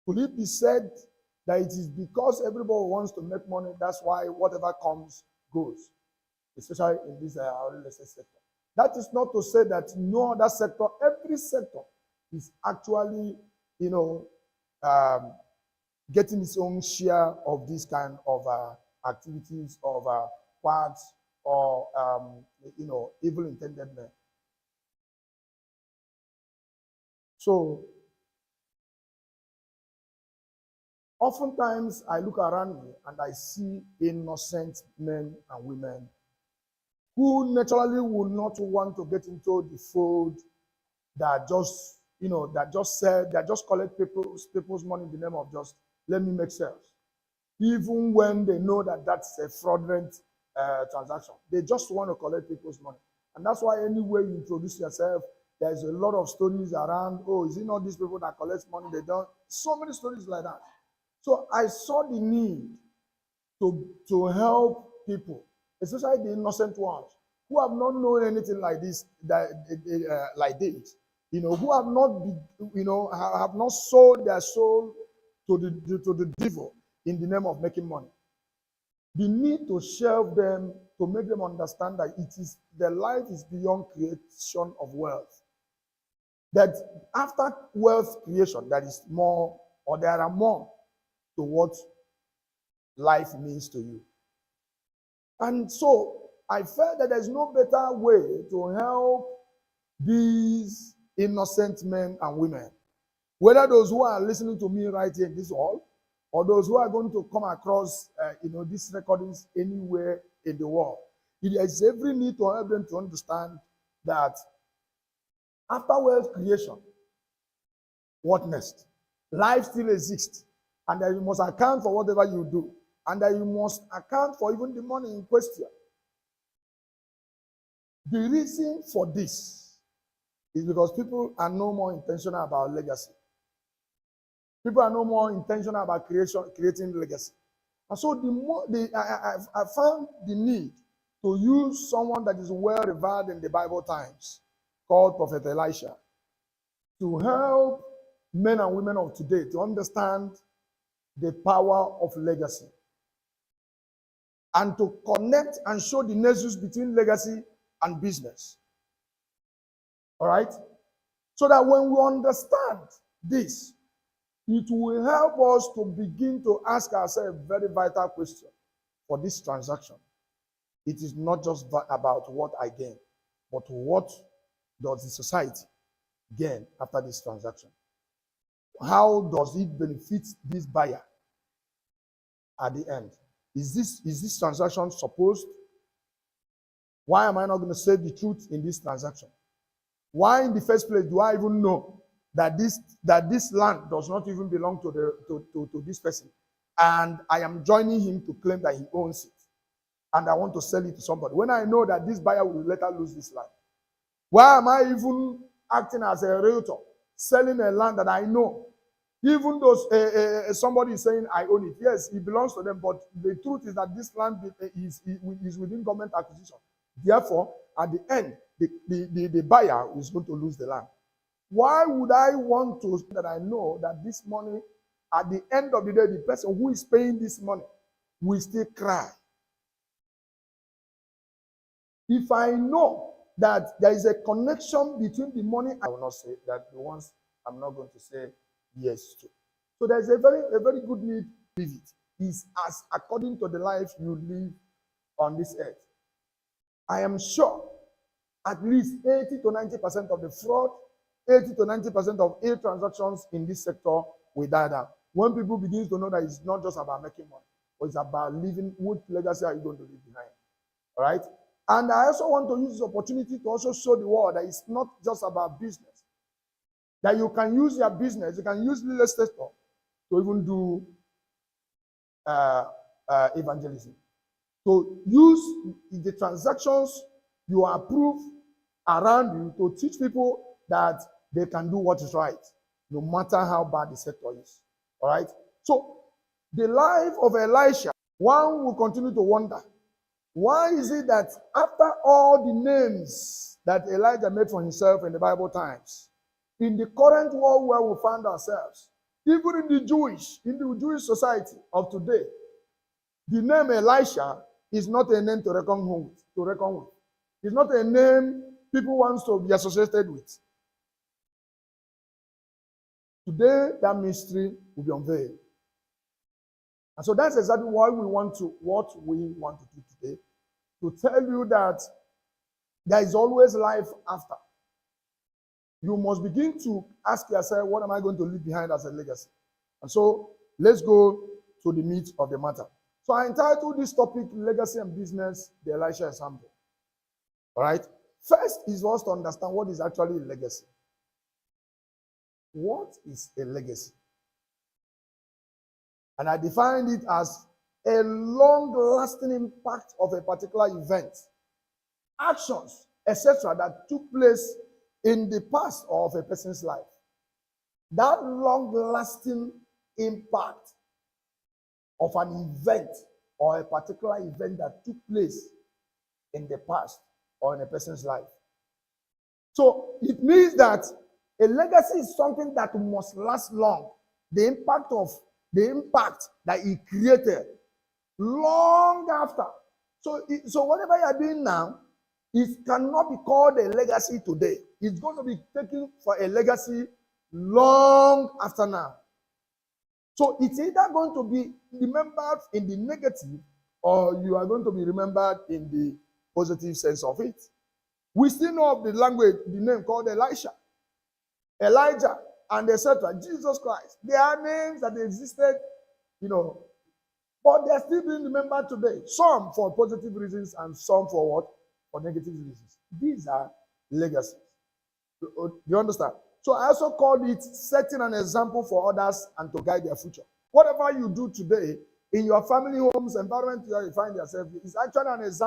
Could it be said that it is because everybody wants to make money, that's why whatever comes goes, especially in this real estate sector? That is not to say that no other sector, every sector is actually, getting its own share of this kind of activities of quacks or evil intended men. So oftentimes I look around me and I see innocent men and women who naturally would not want to get into the fold that just collect people's money in the name of just let me make sales, even when they know that that's a fraudulent transaction. They just want to collect people's money. And that's why anywhere you introduce yourself, there's a lot of stories around, oh, is it not these people that collect money? They don't. So many stories like that. So I saw the need to help people, especially the innocent ones, who have not known anything like this, who have not have not sold their soul to the devil in the name of making money. The need to shelve them, to make them understand that their life is beyond creation of wealth. That after wealth creation, there is more, or there are more to what life means to you. And so I felt that there's no better way to help these innocent men and women, whether those who are listening to me right here in this hall, or those who are going to come across these recordings anywhere in the world. It is every need to help them to understand that after wealth creation, what next? Life still exists, and that you must account for whatever you do, and that you must account for even the money in question. The reason for this is because people are no more intentional about legacy. People are no more intentional about creating legacy. And so I found the need to use someone that is well revered in the Bible times, called Prophet Elisha, to help men and women of today to understand the power of legacy, and to connect and show the nexus between legacy and business. All right? So that when we understand this, it will help us to begin to ask ourselves a very vital question for this transaction. It is not just about what I gain, but what does the society gain after this transaction? How does it benefit this buyer at the end? Is this transaction supposed? Why am I not going to say the truth in this transaction? Why in the first place do I even know that this land does not even belong to this person, and I am joining him to claim that he owns it, and I want to sell it to somebody when I know that this buyer will later lose this land? Why am I even acting as a realtor, selling a land that I know, even though somebody is saying I own it? Yes, it belongs to them, but the truth is that this land is within government acquisition. Therefore, at the end, the buyer is going to lose the land. Why would I want to that I know that this money, at the end of the day, the person who is paying this money will still cry? If I know that there is a connection between the money, I will not say that the ones I'm not going to say yes to. So there's a very good need to live it. Is as according to the life you live on this earth. I am sure at least 80 to 90% of the fraud, 80 to 90% of ill transactions in this sector will die down. When people begin to know that it's not just about making money, but it's about living, what legacy are you going to leave behind? All right? And I also want to use this opportunity to also show the world that it's not just about business. That you can use your business, you can use real estate to even do evangelism. To use the transactions you approve around you to teach people that they can do what is right, no matter how bad the sector is. All right? So, the life of Elisha, one will continue to wonder, why is it that after all the names that Elijah made for himself in the Bible times, in the current world where we find ourselves, Even in the Jewish society of today, the name Elisha is not a name to reckon with. It's not a name people want to be associated with. Today, that mystery will be unveiled. And so that's exactly what we want to do today, to tell you that there is always life after. You must begin to ask yourself, what am I going to leave behind as a legacy? And so let's go to the meat of the matter. So I entitled this topic, Legacy and Business, the Elisha Example. All right? First is for us to understand what is actually a legacy. What is a legacy? And I defined it as a long-lasting impact of a particular event, actions, etc., that took place in the past of a person's life. That long-lasting impact of an event or a particular event that took place in the past or in a person's life. So it means that a legacy is something that must last long. The impact that it created long after. So whatever you are doing now, it cannot be called a legacy today. It's going to be taken for a legacy long after now. So it's either going to be remembered in the negative or you are going to be remembered in the positive sense of it. We still know of the language, the name called Elisha, Elijah, and etc. Jesus Christ. They are names that existed, but they're still being remembered today. Some for positive reasons and some for what? For negative reasons. These are legacies. Do you understand? So I also called it setting an example for others and to guide their future. Whatever you do today in your family homes, environment where you find yourself, is actually an example